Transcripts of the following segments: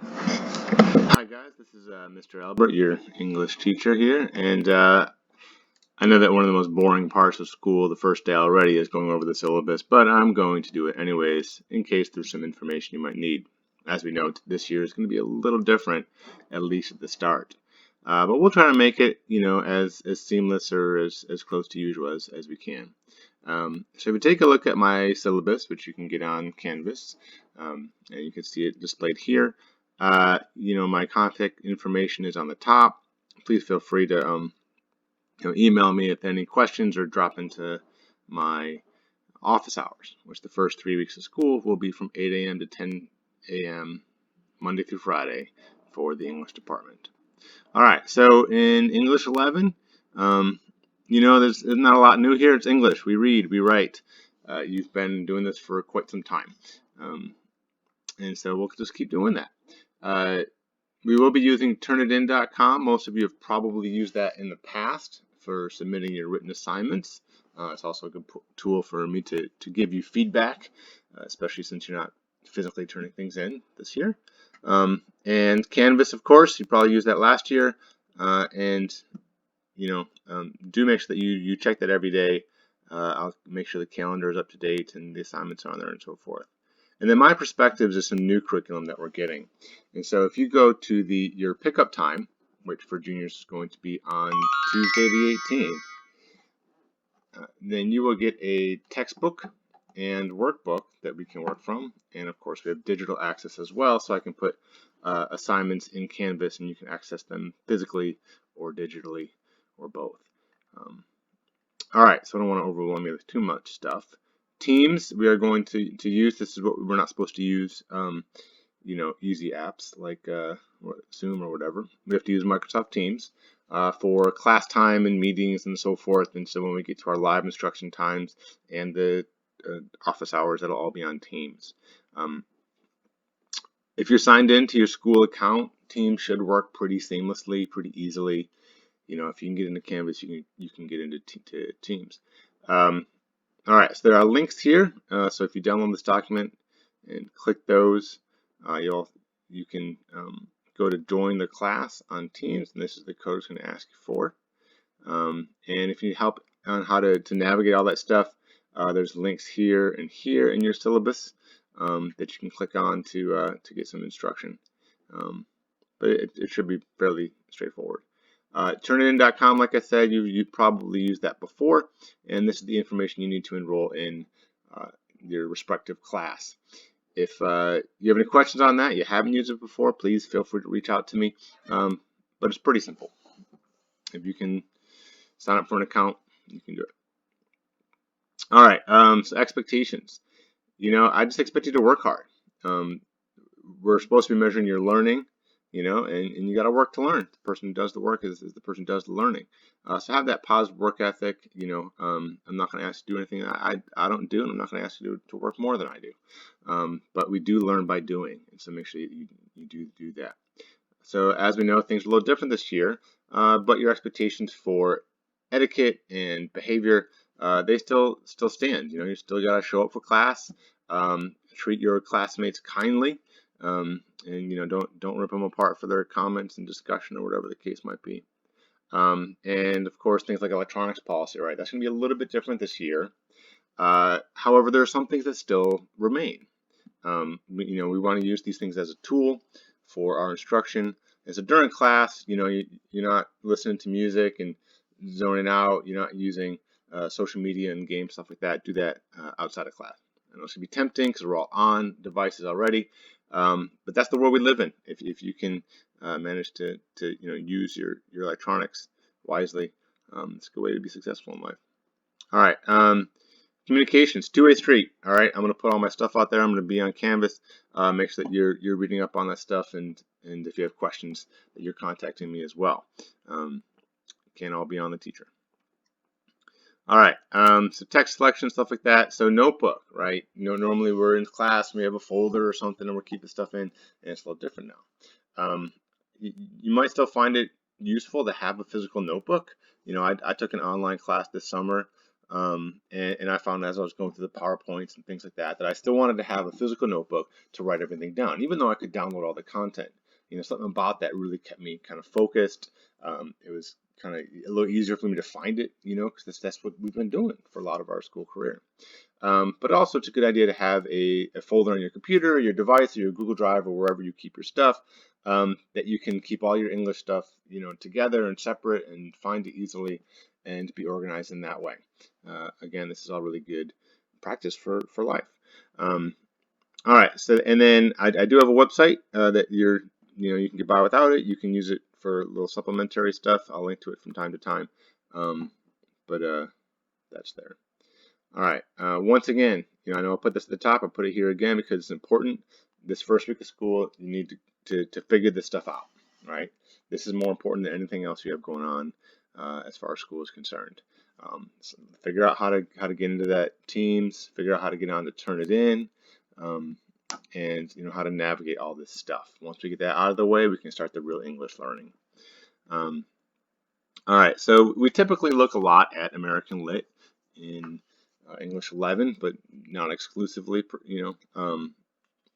Hi guys, this is Mr. Albert, your English teacher here, and I know that one of the most boring parts of school the first day already is going over the syllabus, but I'm going to do it anyways in case there's some information you might need. As we know, this year is going to be a little different, at least at the start. But we'll try to make it, as seamless or as close to usual as we can. So if we take a look at my syllabus, which you can get on Canvas, and you can see it displayed here. My contact information is on the top. Please feel free to email me if any questions or drop into my office hours, which the first 3 weeks of school will be from 8 a.m. to 10 a.m. Monday through Friday for the English department. All right, so in English 11, there's not a lot new here. It's English. We read, we write. You've been doing this for quite some time. And so we'll just keep doing that. We will be using turnitin.com. Most of you have probably used that in the past for submitting your written assignments. It's also a good tool for me to give you feedback, especially since you're not physically turning things in this year. And Canvas, of course, you probably used that last year. Do make sure that you check that every day. I'll make sure the calendar is up to date and the assignments are on there and so forth. And then my perspectives is some new curriculum that we're getting. And so if you go to your pickup time, which for juniors is going to be on Tuesday the 18th, then you will get a textbook and workbook that we can work from. And of course we have digital access as well, so I can put assignments in Canvas and you can access them physically or digitally or both. All right, so I don't want to overwhelm you with too much stuff. Teams, we are going to use. This is what we're not supposed to use, easy apps like Zoom or whatever. We have to use Microsoft Teams for class time and meetings and so forth. And so when we get to our live instruction times and the office hours, that'll all be on Teams. If you're signed into your school account, Teams should work pretty seamlessly, pretty easily. If you can get into Canvas, you can get into Teams. All right, so there are links here. So if you download this document and click those, you can go to join the class on Teams, and this is the code it's going to ask you for. And if you need help on how to navigate all that stuff, there's links here and here in your syllabus that you can click on to get some instruction. But it should be fairly straightforward. Turnitin.com, like I said, you've probably used that before, and this is the information you need to enroll in your respective class. If you have any questions on that, you haven't used it before, please feel free to reach out to me. But it's pretty simple. If you can sign up for an account, you can do it. All right, so expectations. I just expect you to work hard. We're supposed to be measuring your learning. And you got to work to learn. The person who does the work is the person who does the learning. So have that positive work ethic. I'm not going to ask you to do anything I don't do, and I'm not going to ask you to work more than I do. But we do learn by doing, and so make sure you do that. So as we know, things are a little different this year, but your expectations for etiquette and behavior, they still stand. You still got to show up for class, treat your classmates kindly. And don't rip them apart for their comments and discussion or whatever the case might be. And of course things like electronics policy, right? That's going to be a little bit different this year. However, there are some things that still remain. We want to use these things as a tool for our instruction. And so during class, you're not listening to music and zoning out. You're not using social media and game stuff like that. Do that outside of class. I know it's going to be tempting because we're all on devices already. But that's the world we live in. If you can manage to use your electronics wisely, it's a good way to be successful in life. All right, communications, two-way street. All right, I'm going to put all my stuff out there. I'm going to be on Canvas. Make sure that you're reading up on that stuff, and if you have questions, that you're contacting me as well. Can't all be on the teacher. All right, so text selection, stuff like that. So notebook, right? Normally we're in class, we have a folder or something, and we're keeping stuff in, and it's a little different now. You might still find it useful to have a physical notebook. I took an online class this summer And I found as I was going through the PowerPoints and things like that, that I still wanted to have a physical notebook to write everything down, even though I could download all the content. Something about that really kept me kind of focused. It was kind of a little easier for me to find it, because that's what we've been doing for a lot of our school career. But also, it's a good idea to have a folder on your computer, or your device, or your Google Drive, or wherever you keep your stuff, that you can keep all your English stuff, together and separate, and find it easily, and be organized in that way. Again, this is all really good practice for life. All right, so and then I do have a website that you can get by without it. You can use it for little supplementary stuff. I'll link to it from time to time, but that's there. All right. Once again, I know I'll put this at the top. I'll put it here again because it's important. This first week of school, you need to figure this stuff out, right? This is more important than anything else you have going on as far as school is concerned. So figure out how to get into that Teams. Figure out how to get on to Turnitin, and how to navigate all this stuff. Once we get that out of the way, we can start the real English learning. All right. So we typically look a lot at American Lit in English 11, but not exclusively,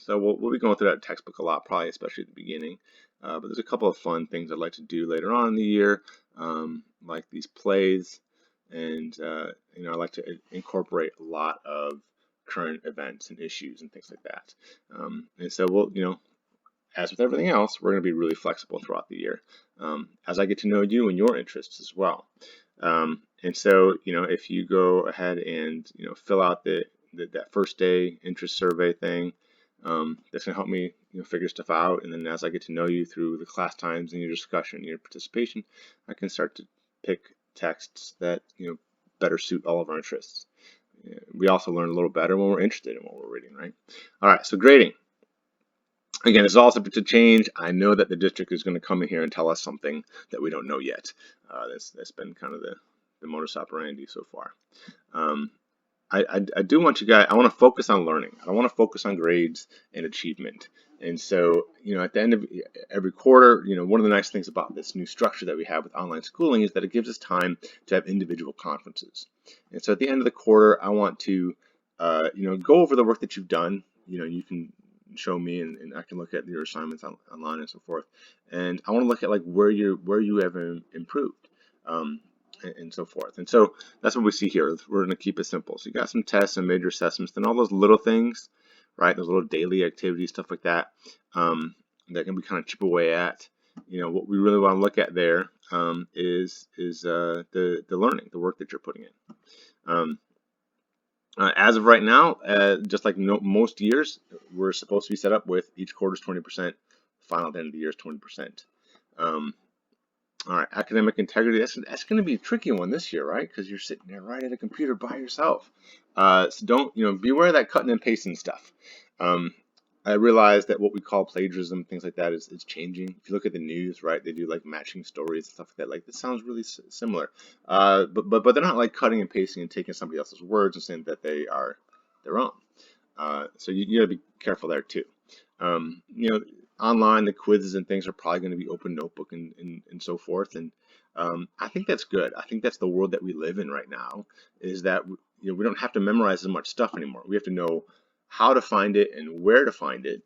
so we'll be going through that textbook a lot, probably, especially at the beginning. But there's a couple of fun things I'd like to do later on in the year, like these plays, and I like to incorporate a lot of current events and issues and things like that. And so we'll, as with everything else, we're going to be really flexible throughout the year, as I get to know you and your interests as well. And so, if you go ahead and, fill out that first day interest survey thing, that's going to help me, figure stuff out. And then as I get to know you through the class times and your discussion, your participation, I can start to pick texts that, better suit all of our interests. We also learn a little better when we're interested in what we're reading, right? All right, so grading. Again, it's all subject to change. I know that the district is going to come in here and tell us something that we don't know yet. That's been kind of the modus operandi so far. I do want you guys, I want to focus on learning. I don't want to focus on grades and achievement. And so, at the end of every quarter, one of the nice things about this new structure that we have with online schooling is that it gives us time to have individual conferences. And so at the end of the quarter, I want to, go over the work that you've done. You can show me, and I can look at your assignments online and so forth. And I want to look at like where you have improved. And so forth. And so that's what we see here. We're going to keep it simple. So you got some tests and major assessments, then all those little things, right? Those little daily activities, stuff like that, that can be kind of chip away at. What we really want to look at there is the learning, the work that you're putting in. As of right now, just like most years, we're supposed to be set up with each quarter's 20%, final at the end of the year is 20%. All right, academic integrity, that's going to be a tricky one this year, right? Because you're sitting there right at a computer by yourself. So don't, beware of that cutting and pasting stuff. I realize that what we call plagiarism, things like that, is changing. If you look at the news, right, they do like matching stories and stuff like that. Like, this sounds really similar. But they're not like cutting and pasting and taking somebody else's words and saying that they are their own. So you got to be careful there too. Online, the quizzes and things are probably going to be open notebook and so forth. And I think that's good. I think that's the world that we live in right now, is that we don't have to memorize as much stuff anymore. We have to know how to find it and where to find it.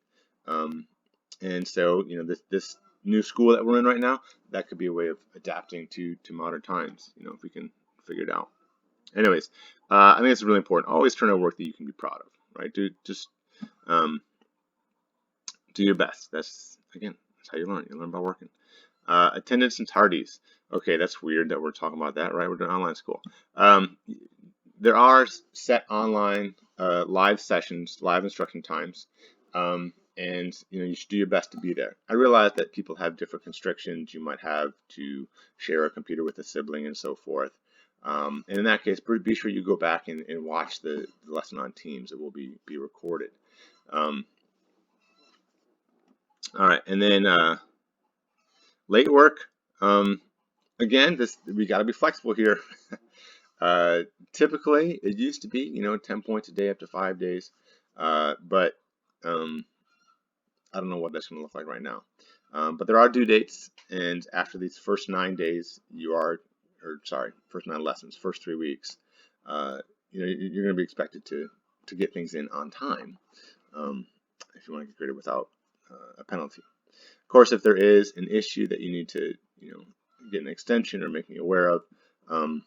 And so, this new school that we're in right now, that could be a way of adapting to modern times, if we can figure it out. Anyways, I think it's really important. Always turn out work that you can be proud of, right? Do your best. That's how you learn. You learn by working. Attendance and tardies. Okay, that's weird that we're talking about that, right? We're doing online school. There are set online live sessions, live instruction times, and you should do your best to be there. I realize that people have different constrictions. You might have to share a computer with a sibling and so forth. And in that case, be sure you go back and watch the lesson on Teams. It will be recorded. All right, and then late work. Again, we got to be flexible here. Typically, it used to be 10 points a day up to 5 days, but I don't know what that's going to look like right now. But there are due dates, and after these first 9 days, first 9 lessons, first 3 weeks, you're going to be expected to get things in on time if you want to get graded without a penalty. Of course, if there is an issue that you need to, get an extension or make me aware of, um,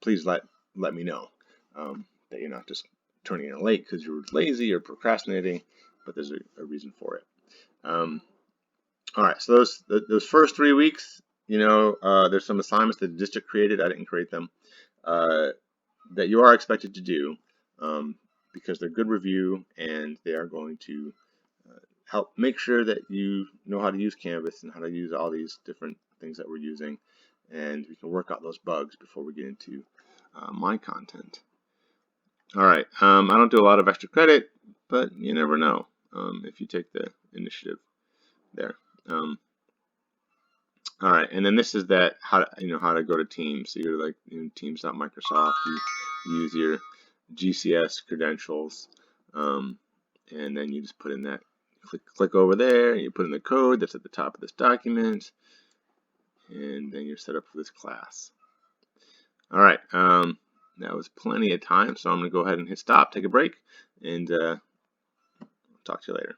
please let me know that you're not just turning in late because you're lazy or procrastinating, but there's a reason for it. All right, so those first 3 weeks, there's some assignments that the district created. I didn't create them. That you are expected to do because they're good review and they are going to help make sure that you know how to use Canvas and how to use all these different things that we're using, and we can work out those bugs before we get into my content. All right, I don't do a lot of extra credit, but you never know if you take the initiative there. All right, and then this is that how to go to Teams. So you're like Teams.Microsoft. You use your GCS credentials, and then you just put in that. Click over there. You put in the code that's at the top of this document, and then you're set up for this class. All right, that was plenty of time, so I'm going to go ahead and hit stop, take a break, and talk to you later.